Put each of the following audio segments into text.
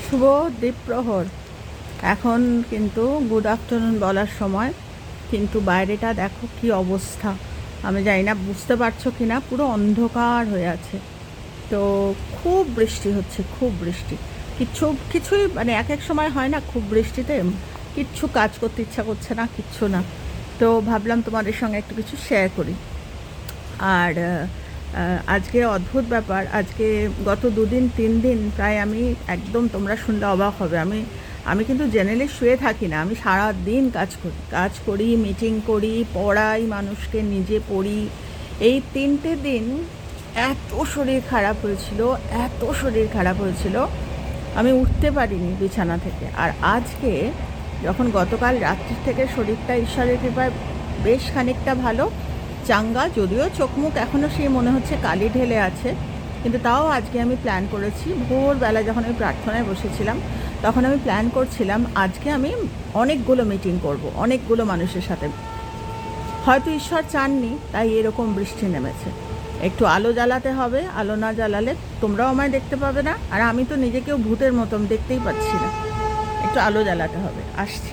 শুভ দ্বীপ্রহর। এখন কিন্তু good afternoon বলার সময়, কিন্তু বাইরেটা দেখো কি অবস্থা। আমি জানি না বুঝতে পারছো কি না, পুরো অন্ধকার হয়ে আছে। তো খুব বৃষ্টি হচ্ছে, খুব বৃষ্টি। কিছুই মানে এক এক সময় হয় না, খুব বৃষ্টিতে কিচ্ছু কাজ করতে ইচ্ছা করছে না, কিচ্ছু না। তো ভাবলাম তোমাদের সঙ্গে একটু কিছু শেয়ার করি। আর আজকে অদ্ভুত ব্যাপার, আজকে গত 2-3 দিন প্রায় আমি একদম, তোমরা শুনলে অবাক হবে, আমি কিন্তু জেনারেলি শুয়ে থাকি না, আমি সারা দিন কাজ করি, মিটিং করি, পড়াই মানুষকে, নিজে পড়ি। এই 3টে দিন এত শরীর খারাপ হয়েছিল, এত শরীর খারাপ হয়েছিল, আমি উঠতে পারিনি বিছানা থেকে। আর আজকে যখন গতকাল রাত্রি থেকে শরীরটা ঈশ্বরের কৃপায় বেশ খানিকটা ভালো, চাঙ্গা, যদিও চোখ মুখ এখনও সেই মনে হচ্ছে কালি ঢেলে আছে, কিন্তু তাও আজকে আমি প্ল্যান করেছি, ভোরবেলা যখন আমি প্রার্থনায় বসেছিলাম তখন আমি প্ল্যান করছিলাম আজকে আমি অনেকগুলো মিটিং করব, অনেকগুলো মানুষের সাথে। হয়তো ঈশ্বর চাননি, তাই এরকম বৃষ্টি নেমেছে। একটু আলো জ্বালাতে হবে, আলো না জ্বালালে তোমরাও আমায় দেখতে পাবে না, আর আমি তো নিজেকেও ভূতের মতন দেখতেই পাচ্ছি না। একটু আলো জ্বালাতে হবে, আসছি।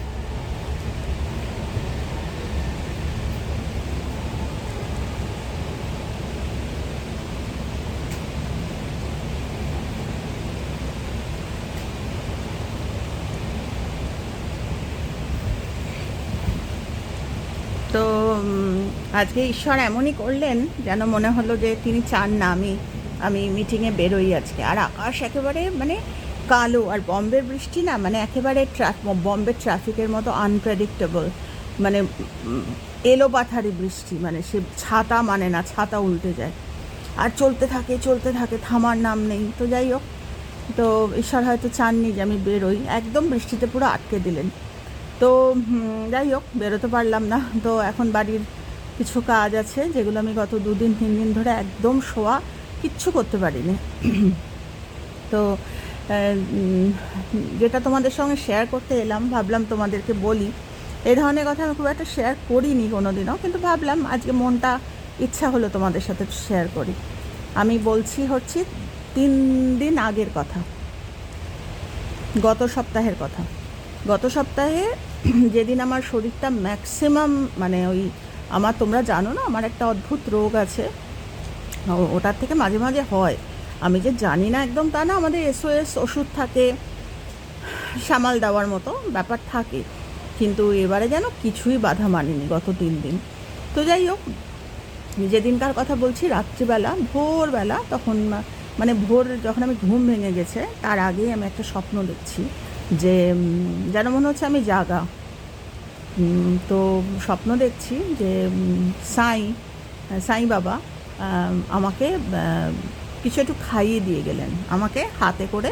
তো আজকে ঈশ্বর এমনই করলেন, যেন মনে হলো যে তিনি চান না আমি আমি মিটিংয়ে বেরোই আজকে। আর আকাশ একেবারে মানে কালো, আর বম্বের বৃষ্টি না, মানে একেবারে বম্বের ট্রাফিকের মতো আনপ্রেডিক্টেবল, মানে এলোপাথারি বৃষ্টি, মানে সে ছাতা মানে না, ছাতা উল্টে যায় আর চলতে থাকে, থামার নাম নেই। তো যাই হোক, তো ঈশ্বর হয়তো চাননি যে আমি বেরোই, একদম বৃষ্টিতে পুরো আটকে দিলেন। তো যাই হোক, বেরোতে পারলাম না। তো এখন বাড়ির কিছু কাজ আছে, যেগুলো আমি গত 2-3 দিন ধরে একদম শোয়া, কিচ্ছু করতে পারিনি। তো যেটা তোমাদের সঙ্গে শেয়ার করতে এলাম, ভাবলাম তোমাদেরকে বলি। এই ধরনের কথা আমি খুব একটা শেয়ার করিনি কোনো দিনও, কিন্তু ভাবলাম আজকে মনটা ইচ্ছা হলো তোমাদের সাথে শেয়ার করি। আমি বলছি হচ্ছে 3 দিন আগের কথা, গত সপ্তাহের কথা। গত সপ্তাহে যেদিন আমার শরীরটা ম্যাক্সিমাম, মানে ওই আমার, তোমরা জানো না আমার একটা অদ্ভুত রোগ আছে, ওটার থেকে মাঝে মাঝে হয়। আমি যে জানি না একদম তা না, আমাদের SOS ওষুধ থাকে, সামাল দেওয়ার মতো ব্যাপার থাকে, কিন্তু এবারে যেন কিছুই বাধা মানেনি গত 3 দিন। তো যাই হোক, যেদিনকার কথা বলছি, রাত্রিবেলা, ভোরবেলা, তখন মানে ভোর যখন আমি ঘুম ভেঙে গেছে তার আগেই আমি একটা স্বপ্ন দেখছি, যে যেন মনে হচ্ছে আমি জাগা। তো স্বপ্ন দেখছি যে সাই বাবা আমাকে কিছু একটু খাইয়ে দিয়ে গেলেন, আমাকে হাতে করে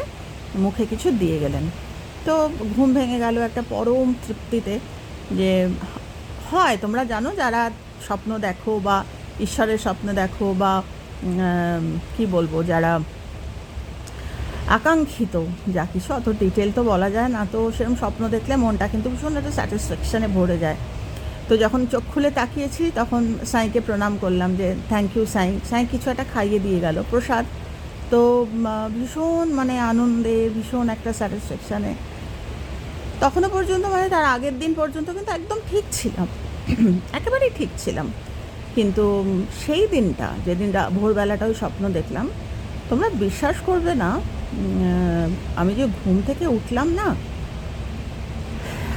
মুখে কিছু দিয়ে গেলেন। তো ঘুম ভেঙে গেল একটা পরম তৃপ্তিতে। যে হয়, তোমরা জানো যারা স্বপ্ন দেখো বা ঈশ্বরের স্বপ্ন দেখো, বা কি বলবো, যারা আকাঙ্ক্ষিত যা কিছু, অত ডিটেল তো বলা যায় না, তো সেরকম স্বপ্ন দেখলে মনটা কিন্তু ভীষণ একটা স্যাটিসফ্যাকশানে ভরে যায়। তো যখন চোখ খুলে তাকিয়েছি তখন সাঁইকে প্রণাম করলাম, যে থ্যাংক ইউ সাঁই। সাঁই কিছু একটা খাইয়ে দিয়ে গেল, প্রসাদ। তো ভীষণ মানে আনন্দে, ভীষণ একটা স্যাটিসফ্যাকশানে। তখনও পর্যন্ত, মানে তার আগের দিন পর্যন্ত কিন্তু একদম ঠিক ছিলাম, একেবারেই ঠিক ছিলাম। কিন্তু সেই দিনটা, যেদিন ভোরবেলাটা ওই স্বপ্ন দেখলাম, তোমরা বিশ্বাস করবে না, আমি যে ঘুম থেকে উঠলাম না,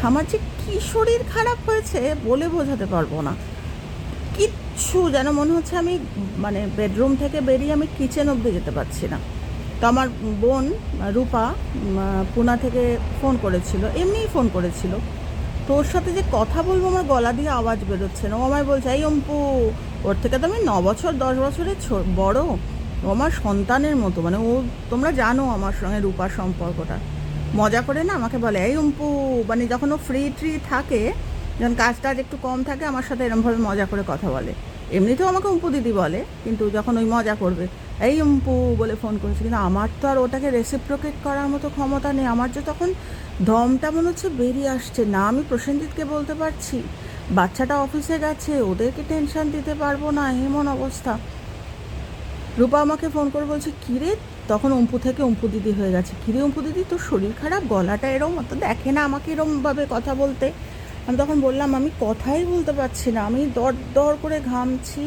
আমার যে কী শরীর খারাপ হয়েছে বলে বোঝাতে পারবো না। কিচ্ছু, যেন মনে হচ্ছে আমি মানে বেডরুম থেকে বেরিয়ে আমি কিচেন অবধি যেতে পারছি না। তো আমার বোন রূপা পুনা থেকে ফোন করেছিল, এমনিই ফোন করেছিল। তো ওর সাথে যে কথা বলবো, আমার গলা দিয়ে আওয়াজ বেরোচ্ছে না। ও আমায় বলছে, এই অম্পু, ওর থেকে তো আমি 9 বছর 10 বছরের বড়, ও আমার সন্তানের মতো। মানে ও, তোমরা জানো আমার সঙ্গে রূপার সম্পর্কটা। মজা করে না আমাকে বলে, এই অম্পু, মানে যখন ও ফ্রি থাকে, যখন কাজ টাজ একটু কম থাকে, আমার সাথে এরমভাবে মজা করে কথা বলে। এমনিতেও আমাকে অম্পু দিদি বলে, কিন্তু যখন ওই মজা করবে, এই অম্পু বলে ফোন করেছে। কিন্তু আমার তো আর ওটাকে রেসিপ্রোকেট করার মতো ক্ষমতা নেই। আমার যে তখন দমটা মনে হচ্ছে বেরিয়ে আসছে না। আমি প্রসেনজিৎকে বলতে পারছি, বাচ্চাটা অফিসে গেছে, ওদেরকে টেনশন দিতে পারবো না, এমন অবস্থা। রূপা আমাকে ফোন করে বলছে, কিরে তখন অম্পু থেকে অম্পু দিদি হয়ে গেছে, কিরে অম্পু দিদি তোর শরীর খারাপ, গলাটা এরম, অত দেখে না আমাকে এরমভাবে কথা বলতে। আমি তখন বললাম আমি কথাই বলতে পারছি না, আমি দর দর করে ঘামছি,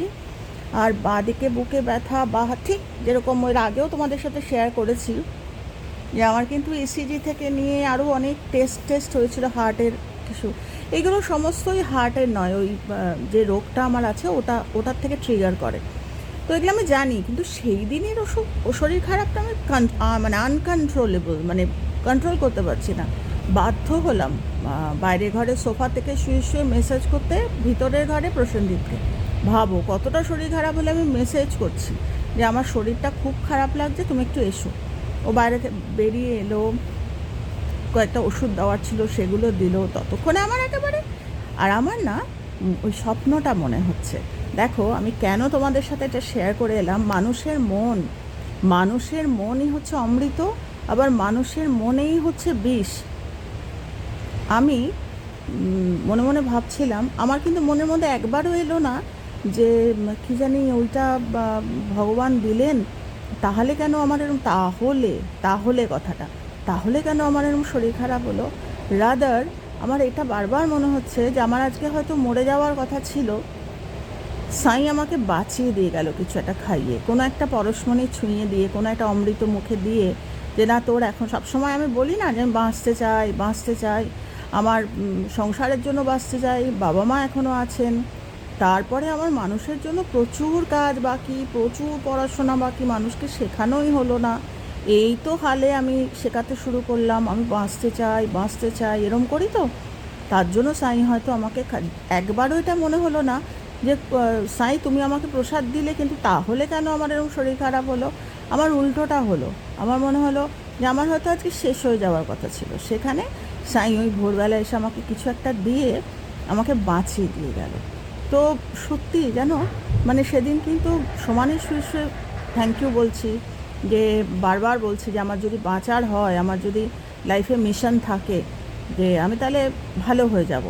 আর বাঁদিকে বুকে ব্যথা, বা ঠিক যেরকম ওর আগেও তোমাদের সাথে শেয়ার করেছি যে আমার কিন্তু ইসিজি থেকে নিয়ে আরও অনেক টেস্ট হয়েছিল হার্টের কিছু, এগুলো সমস্তই হার্টের নয়, ওই যে রোগটা আমার আছে ওটার থেকে ট্রিগার করে। তো এগুলো আমি জানি, কিন্তু সেই দিনের শরীর খারাপটা আমি মানে আনকন্ট্রোলেবল, মানে কন্ট্রোল করতে পারছি না। বাধ্য হলাম বাইরের ঘরে সোফা থেকে শুয়ে শুয়ে মেসেজ করতে ভিতরের ঘরে প্রসেনজিৎকে। ভাবো কতটা শরীর খারাপ হলে আমি মেসেজ করছি যে আমার শরীরটা খুব খারাপ লাগছে, তুমি একটু এসো। ও বাইরে বেরিয়ে এলো, কয়েকটা ওষুধ দেওয়ার ছিল সেগুলো দিল, ততক্ষণে আমার একেবারে, আর আমার না ওই স্বপ্নটা মনে হচ্ছে। দেখো আমি কেন তোমাদের সাথে এটা শেয়ার করে এলাম, মানুষের মনই হচ্ছে অমৃত, আবার মানুষের মনেই হচ্ছে বিষ। আমি মনে মনে ভাবছিলাম, আমার কিন্তু মনের মধ্যে একবারও এলো না যে কী জানি ওইটা ভগবান দিলেন, তাহলে কেন আমার এরকম, তাহলে কথাটা, তাহলে কেন আমার এরকম শরীর খারাপ হলো। রাদার আমার এটা বারবার মনে হচ্ছে যে আমার আজকে হয়তো মরে যাওয়ার কথা ছিল, সাই আমাকে বাঁচিয়ে দিয়ে গেল কিছু একটা খাইয়ে, কোনো একটা পরশমণি ছুঁয়ে দিয়ে, কোনো একটা অমৃত মুখে দিয়ে, যে না তোর এখন সবসময় আমি বলি না যে আমি বাঁচতে চাই, আমার সংসারের জন্য বাঁচতে চাই, বাবা মা এখনও আছেন, তারপরে আমার মানুষের জন্য প্রচুর কাজ বাকি, প্রচুর পড়াশোনা বাকি, মানুষকে শেখানোই হলো না, এই তো হালে আমি শেখাতে শুরু করলাম, আমি বাঁচতে চাই এরম করি। তো তার জন্য সাই হয়তো আমাকে একবারও এটা মনে হলো না যে সাই তুমি আমাকে প্রসাদ দিলে, কিন্তু তাহলে কেন আমার এরকম শরীর খারাপ হলো। আমার উল্টোটা হলো, আমার মনে হলো যে আমার হয়তো আজকে শেষ হয়ে যাওয়ার কথা ছিল, সেখানে সাই ওই ভোরবেলা এসে আমাকে কিছু একটা দিয়ে আমাকে বাঁচিয়ে দিয়ে গেল। তো সত্যি জানো, মানে সেদিন কিন্তু সমানে শুয়ে থ্যাংক ইউ বলছি, যে বারবার বলছি যে আমার যদি বাঁচার হয়, আমার যদি লাইফে মিশন থাকে, যে আমি তাহলে ভালো হয়ে যাব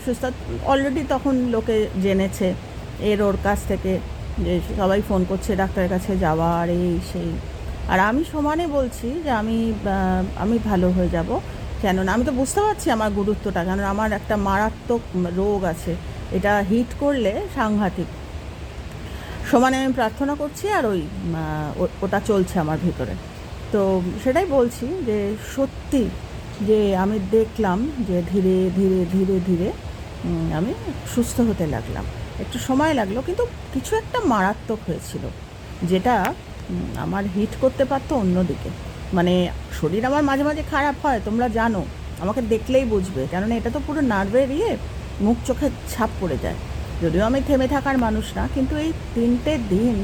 সুস্থ। অলরেডি তখন লোকে জেনেছে ওর কাছ থেকে, যে সবাই ফোন করছে ডাক্তারের কাছে যাওয়ার এই সেই, আর আমি সমানে বলছি যে আমি ভালো হয়ে যাব। কেননা আমি তো বুঝতে পারছি আমার গুরুত্বটা, কেন আমার একটা মারাত্মক রোগ আছে, এটা হিট করলে সাংঘাতিক। সমানে আমি প্রার্থনা করছি, আর ওটা চলছে আমার ভিতরে। তো সেটাই বলছি যে সত্যি, যে আমি দেখলাম যে ধীরে ধীরে ধীরে ধীরে আমি সুস্থ হতে লাগলাম। একটু সময় লাগলো, কিন্তু কিছু একটা মারাত্মক হয়েছিল, যেটা আমার হিট করতে পারতো অন্যদিকে। মানে শরীর আমার মাঝে মাঝে খারাপ হয়, তোমরা জানো, আমাকে দেখলেই বুঝবে, কেননা এটা তো পুরো নার্ভের মুখ চোখে ছাপ পড়ে যায়। যদিও আমি থেমে থাকার মানুষ না, কিন্তু এই 3টে দিন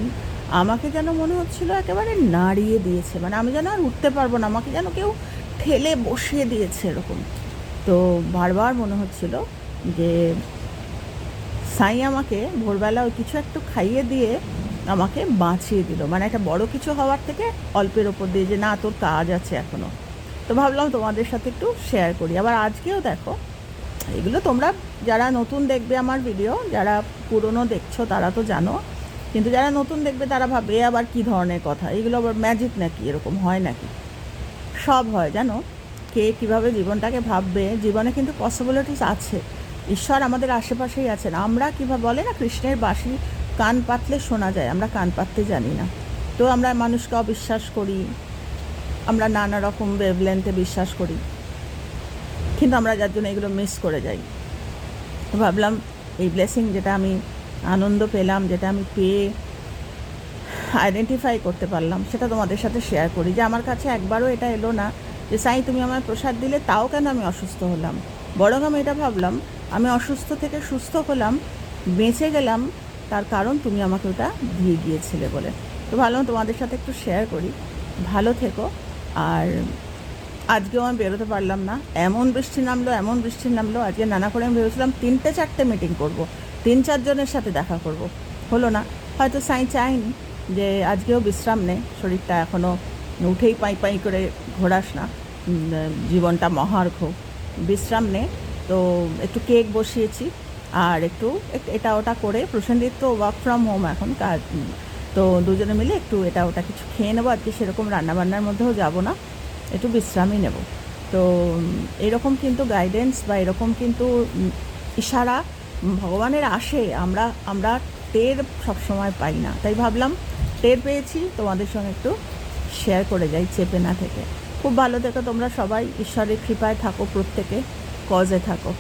আমাকে যেন মনে হচ্ছিল একেবারে নাড়িয়ে দিয়েছে, মানে আমি যেন আর উঠতে পারবো না, আমাকে যেন কেউ ঠেলে বসিয়ে দিয়েছে এরকম। তো বারবার মনে হচ্ছিল যে সাই আমাকে ভোরবেলা ওই কিছু একটু খাইয়ে দিয়ে আমাকে বাঁচিয়ে দিল, মানে একটা বড় কিছু হওয়ার থেকে অল্পের ওপর দিয়ে, যে না তোর কাজ আছে এখনও। তো ভাবলাম তোমাদের সাথে একটু শেয়ার করি। আবার আজকেও দেখো, এগুলো তোমরা যারা নতুন দেখবে আমার ভিডিও, যারা পুরনো দেখছো তারা তো জানো, কিন্তু যারা নতুন দেখবে তারা ভাববে আবার কী ধরনের কথা, এগুলো আবার ম্যাজিক নাকি, এরকম হয় নাকি। সব হয় জানো, কে কীভাবে জীবনটাকে ভাববে, জীবনে কিন্তু পসিবিলিটিস আছে, ঈশ্বর আমাদের আশেপাশেই আছেন। আমরা কীভাবে বলে না, কৃষ্ণের বাঁশি কান পাতলে শোনা যায়, আমরা কান পাততে জানি না। তো আমরা মানুষকে অবিশ্বাস করি, আমরা নানা রকম ওয়েভলেন্থে বিশ্বাস করি, কিন্তু আমরা যার জন্য এগুলো মিস করে যাই। তো ভাবলাম এই ব্লেসিং, যেটা আমি আনন্দ পেলাম, যেটা আমি পেয়ে আইডেন্টিফাই করতে পারলাম, সেটা তোমাদের সাথে শেয়ার করি। যে আমার কাছে একবারও এটা এলো না যে সাই তুমি আমায় প্রসাদ দিলে, তাও কেন আমি অসুস্থ হলাম, বরং আমি এটা ভাবলাম আমি অসুস্থ থেকে সুস্থ হলাম, বেঁচে গেলাম, তার কারণ তুমি আমাকে ওটা দিয়ে গিয়েছিলে বলে। তো ভাবলাম তোমাদের সাথে একটু শেয়ার করি। ভালো থেকো। আর আজকেও আমি বেরোতে পারলাম না, এমন বৃষ্টি নামলো। আজকে নানা করে আমি ভেবেছিলাম 3-4টে মিটিং করব, 3-4 জনের সাথে দেখা করব, হলো না। হয়তো সাই চাইনি যে আজকেও বিশ্রাম নে, শরীরটা এখনও উঠেই পাই করে ঘোরাস না, জীবনটা মহার্ঘ, বিশ্রাম নে। তো একটু কেক বসিয়েছি, আর একটু এটা ওটা করে, প্রসেনজিৎ তো ওয়ার্ক ফ্রম হোম এখন, কাজ তো দুজনে মিলে একটু এটা ওটা কিছু খেয়ে নেবো আজকে, সেরকম রান্নাবান্নার মধ্যেও যাব না, একটু বিশ্রামই নেব। তো এরকম কিন্তু গাইডেন্স বা এরকম কিন্তু ইশারা ভগবানের আসে, আমরা আমরা টের সবসময় পাই না, তাই ভাবলাম টের পেয়েছি তোমাদের সঙ্গে একটু শেয়ার করে যাই চেপে না থেকে। খুব ভালো থেকো তোমরা সবাই, ঈশ্বরের কৃপায় থাকো, প্রত্যেকে কজে থাকো।